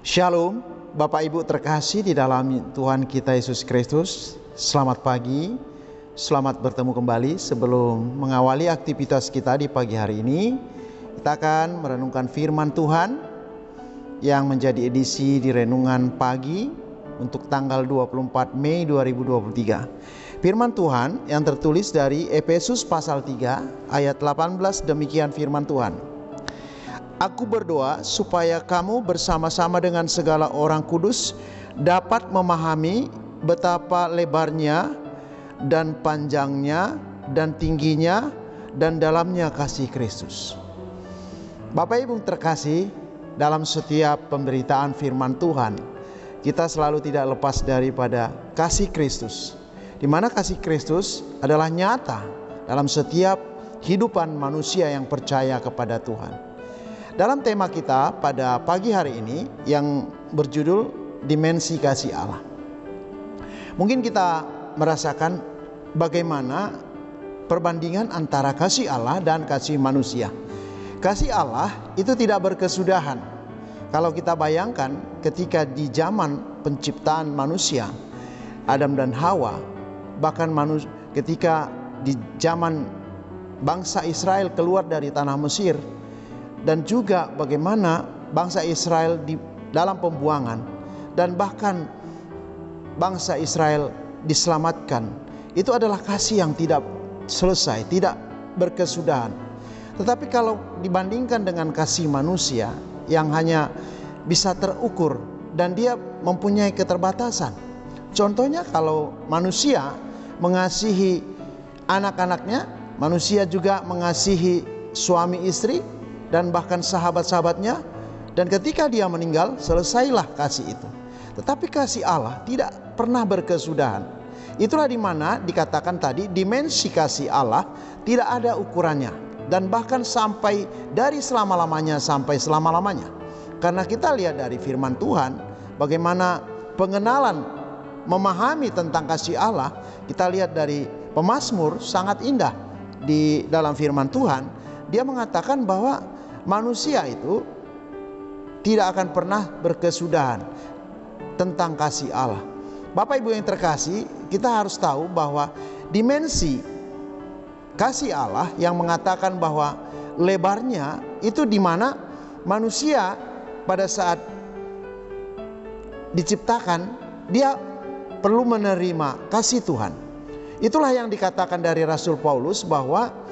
Shalom, Bapak Ibu terkasih di dalam Tuhan kita Yesus Kristus. Selamat pagi, selamat bertemu kembali. Sebelum mengawali aktivitas kita di pagi hari ini, kita akan merenungkan firman Tuhan yang menjadi edisi di renungan pagi untuk tanggal 24 Mei 2023. Firman Tuhan yang tertulis dari Efesus pasal 3 ayat 18, demikian firman Tuhan. Aku berdoa supaya kamu bersama-sama dengan segala orang kudus dapat memahami betapa lebarnya dan panjangnya dan tingginya dan dalamnya kasih Kristus. Bapak Ibu terkasih, dalam setiap pemberitaan firman Tuhan, kita selalu tidak lepas daripada kasih Kristus, di mana kasih Kristus adalah nyata dalam setiap kehidupan manusia yang percaya kepada Tuhan. Dalam tema kita pada pagi hari ini yang berjudul Dimensi Kasih Allah, mungkin kita merasakan bagaimana perbandingan antara kasih Allah dan kasih manusia. Kasih Allah itu tidak berkesudahan. Kalau kita bayangkan ketika di zaman penciptaan manusia, Adam dan Hawa, bahkan ketika di zaman bangsa Israel keluar dari tanah Mesir, dan juga bagaimana bangsa Israel di dalam pembuangan dan bahkan bangsa Israel diselamatkan, itu adalah kasih yang tidak selesai, tidak berkesudahan. Tetapi kalau dibandingkan dengan kasih manusia yang hanya bisa terukur dan dia mempunyai keterbatasan. Contohnya kalau manusia mengasihi anak-anaknya, manusia juga mengasihi suami istri dan bahkan sahabat-sahabatnya, dan ketika dia meninggal selesailah kasih itu. Tetapi kasih Allah tidak pernah berkesudahan. Itulah dimana dikatakan tadi dimensi kasih Allah tidak ada ukurannya, dan bahkan sampai dari selama-lamanya sampai selama-lamanya. Karena kita lihat dari firman Tuhan bagaimana pengenalan memahami tentang kasih Allah. Kita lihat dari pemazmur sangat indah di dalam firman Tuhan. Dia mengatakan bahwa manusia itu tidak akan pernah berkesudahan tentang kasih Allah. Bapak Ibu yang terkasih, kita harus tahu bahwa dimensi kasih Allah yang mengatakan bahwa lebarnya itu di mana manusia pada saat diciptakan dia perlu menerima kasih Tuhan. Itulah yang dikatakan dari Rasul Paulus bahwa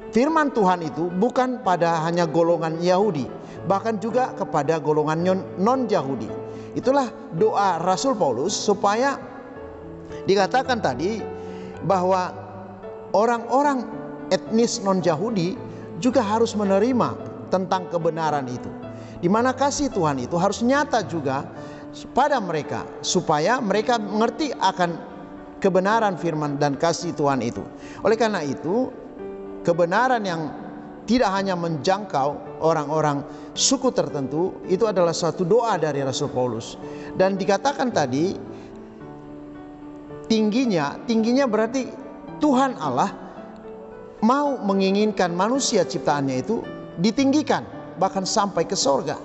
firman Tuhan itu bukan pada hanya golongan Yahudi, bahkan juga kepada golongan non-Yahudi. Itulah doa Rasul Paulus supaya dikatakan tadi bahwa orang-orang etnis non-Yahudi juga harus menerima tentang kebenaran itu, di mana kasih Tuhan itu harus nyata juga pada mereka, supaya mereka mengerti akan kebenaran firman dan kasih Tuhan itu. Oleh karena itu, kebenaran yang tidak hanya menjangkau orang-orang suku tertentu, itu adalah suatu doa dari Rasul Paulus. Dan dikatakan tadi tingginya berarti Tuhan Allah mau menginginkan manusia ciptaannya itu ditinggikan bahkan sampai ke sorga.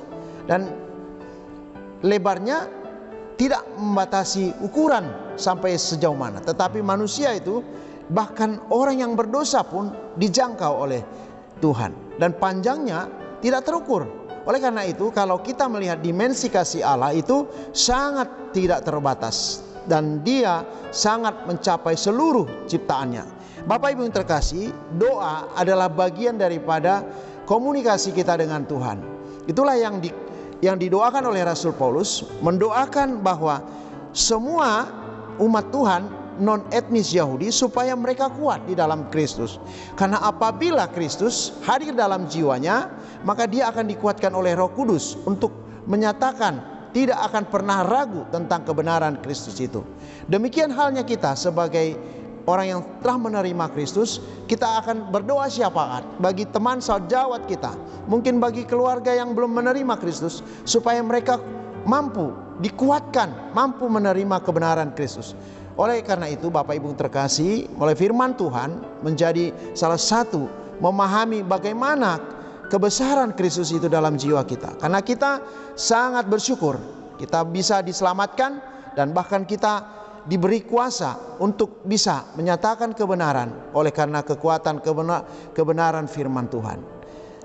Dan lebarnya tidak membatasi ukuran sampai sejauh mana, tetapi manusia itu bahkan orang yang berdosa pun dijangkau oleh Tuhan, dan panjangnya tidak terukur. Oleh karena itu, kalau kita melihat dimensi kasih Allah itu sangat tidak terbatas, dan dia sangat mencapai seluruh ciptaannya. Bapak Ibu yang terkasih, doa adalah bagian daripada komunikasi kita dengan Tuhan. Itulah yang didoakan oleh Rasul Paulus, mendoakan bahwa semua umat Tuhan non etnis Yahudi supaya mereka kuat di dalam Kristus. Karena apabila Kristus hadir dalam jiwanya, maka dia akan dikuatkan oleh Roh Kudus untuk menyatakan tidak akan pernah ragu tentang kebenaran Kristus itu. Demikian halnya kita sebagai orang yang telah menerima Kristus, kita akan berdoa syafaat bagi teman sejawat kita, mungkin bagi keluarga yang belum menerima Kristus, supaya mereka mampu dikuatkan, mampu menerima kebenaran Kristus. Oleh karena itu, Bapak Ibu terkasih, oleh firman Tuhan menjadi salah satu memahami bagaimana kebesaran Kristus itu dalam jiwa kita. Karena kita sangat bersyukur kita bisa diselamatkan dan bahkan kita diberi kuasa untuk bisa menyatakan kebenaran oleh karena kekuatan kebenaran firman Tuhan.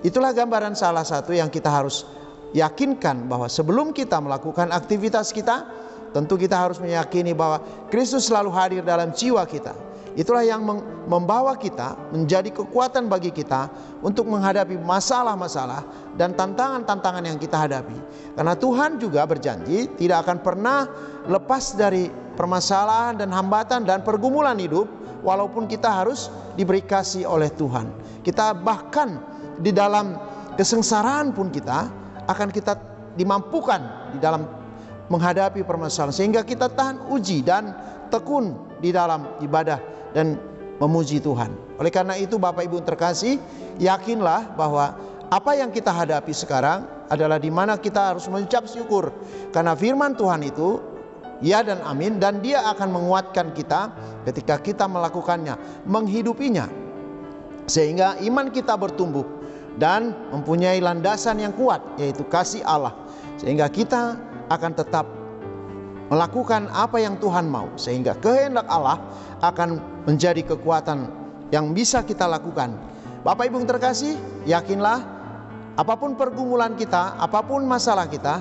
Itulah gambaran salah satu yang kita harus yakinkan, bahwa sebelum kita melakukan aktivitas kita, tentu kita harus meyakini bahwa Kristus selalu hadir dalam jiwa kita. Itulah yang membawa kita menjadi kekuatan bagi kita untuk menghadapi masalah-masalah dan tantangan-tantangan yang kita hadapi. Karena Tuhan juga berjanji tidak akan pernah lepas dari permasalahan dan hambatan dan pergumulan hidup, walaupun kita harus diberi kasih oleh Tuhan. Kita bahkan di dalam kesengsaraan pun kita akan kita dimampukan di dalam menghadapi permasalahan, sehingga kita tahan uji dan tekun di dalam ibadah dan memuji Tuhan. Oleh karena itu Bapak Ibu terkasih, yakinlah bahwa apa yang kita hadapi sekarang adalah di mana kita harus mengucap syukur, karena firman Tuhan itu ya dan amin, dan dia akan menguatkan kita ketika kita melakukannya, menghidupinya, sehingga iman kita bertumbuh dan mempunyai landasan yang kuat, yaitu kasih Allah, sehingga kita akan tetap melakukan apa yang Tuhan mau, sehingga kehendak Allah akan menjadi kekuatan yang bisa kita lakukan. Bapak Ibu yang terkasih, yakinlah apapun pergumulan kita, apapun masalah kita,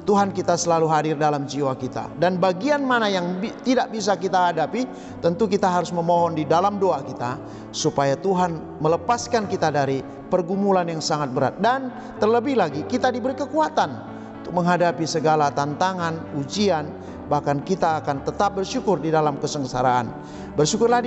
Tuhan kita selalu hadir dalam jiwa kita. Dan bagian mana yang tidak bisa kita hadapi, tentu kita harus memohon di dalam doa kita supaya Tuhan melepaskan kita dari pergumulan yang sangat berat. Dan terlebih lagi kita diberi kekuatan untuk menghadapi segala tantangan, ujian. Bahkan kita akan tetap bersyukur di dalam kesengsaraan. Bersyukurlah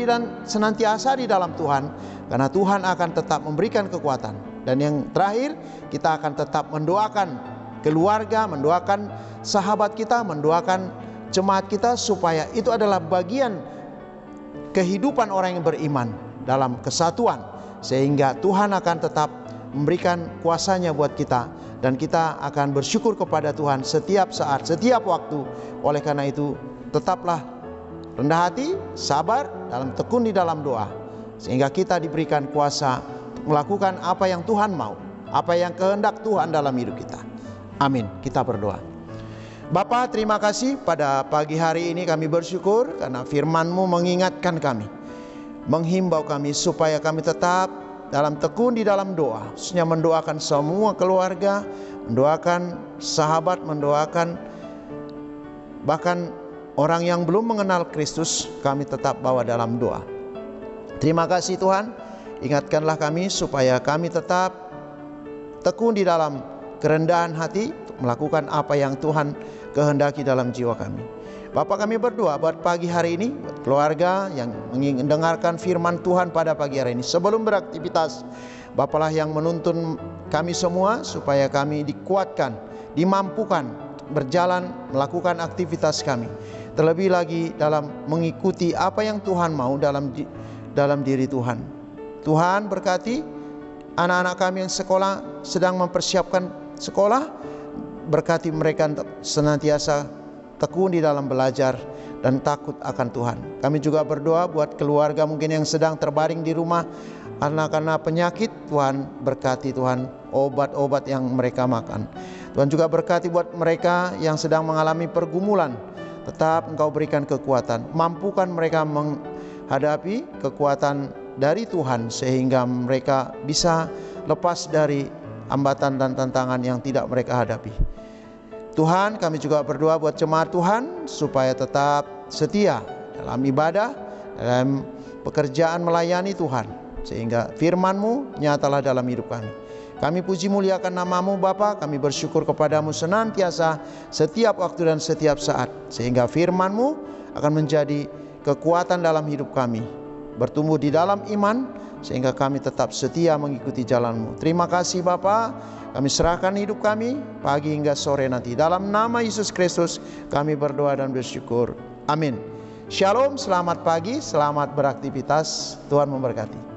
senantiasa di dalam Tuhan, karena Tuhan akan tetap memberikan kekuatan. Dan yang terakhir, kita akan tetap mendoakan keluarga, mendoakan sahabat kita, mendoakan jemaat kita, supaya itu adalah bagian kehidupan orang yang beriman dalam kesatuan, sehingga Tuhan akan tetap memberikan kuasanya buat kita, dan kita akan bersyukur kepada Tuhan setiap saat, setiap waktu. Oleh karena itu, tetaplah rendah hati, sabar, dalam tekun di dalam doa, sehingga kita diberikan kuasa untuk melakukan apa yang Tuhan mau, apa yang kehendak Tuhan dalam hidup kita. Amin. Kita berdoa. Bapa, terima kasih pada pagi hari ini kami bersyukur karena firman-Mu mengingatkan kami, menghimbau kami supaya kami tetap dalam tekun di dalam doa, khususnya mendoakan semua keluarga, mendoakan sahabat, mendoakan bahkan orang yang belum mengenal Kristus, kami tetap bawa dalam doa. Terima kasih Tuhan, ingatkanlah kami supaya kami tetap tekun di dalam kerendahan hati untuk melakukan apa yang Tuhan kehendaki dalam jiwa kami. Bapak, kami berdoa buat pagi hari ini, buat keluarga yang mendengarkan firman Tuhan pada pagi hari ini. Sebelum beraktivitas, Bapaklah yang menuntun kami semua supaya kami dikuatkan, dimampukan berjalan melakukan aktivitas kami. Terlebih lagi dalam mengikuti apa yang Tuhan mau dalam diri Tuhan. Tuhan berkati anak-anak kami yang sekolah, sedang mempersiapkan sekolah. Berkati mereka senantiasa tekun di dalam belajar dan takut akan Tuhan. Kami juga berdoa buat keluarga mungkin yang sedang terbaring di rumah karena penyakit. Tuhan berkati, Tuhan, obat-obat yang mereka makan. Tuhan juga berkati buat mereka yang sedang mengalami pergumulan. Tetap Engkau berikan kekuatan, mampukan mereka menghadapi kekuatan dari Tuhan, sehingga mereka bisa lepas dari hambatan dan tantangan yang tidak mereka hadapi. Tuhan, kami juga berdoa buat jemaat Tuhan supaya tetap setia dalam ibadah, dalam pekerjaan melayani Tuhan, sehingga firman-Mu nyatalah dalam hidup kami. Kami puji muliakan nama-Mu Bapa, kami bersyukur kepadamu senantiasa setiap waktu dan setiap saat, sehingga firman-Mu akan menjadi kekuatan dalam hidup kami, bertumbuh di dalam iman, sehingga kami tetap setia mengikuti jalan-Mu. Terima kasih Bapa. Kami serahkan hidup kami pagi hingga sore nanti. Dalam nama Yesus Kristus kami berdoa dan bersyukur. Amin. Shalom, selamat pagi, selamat beraktivitas. Tuhan memberkati.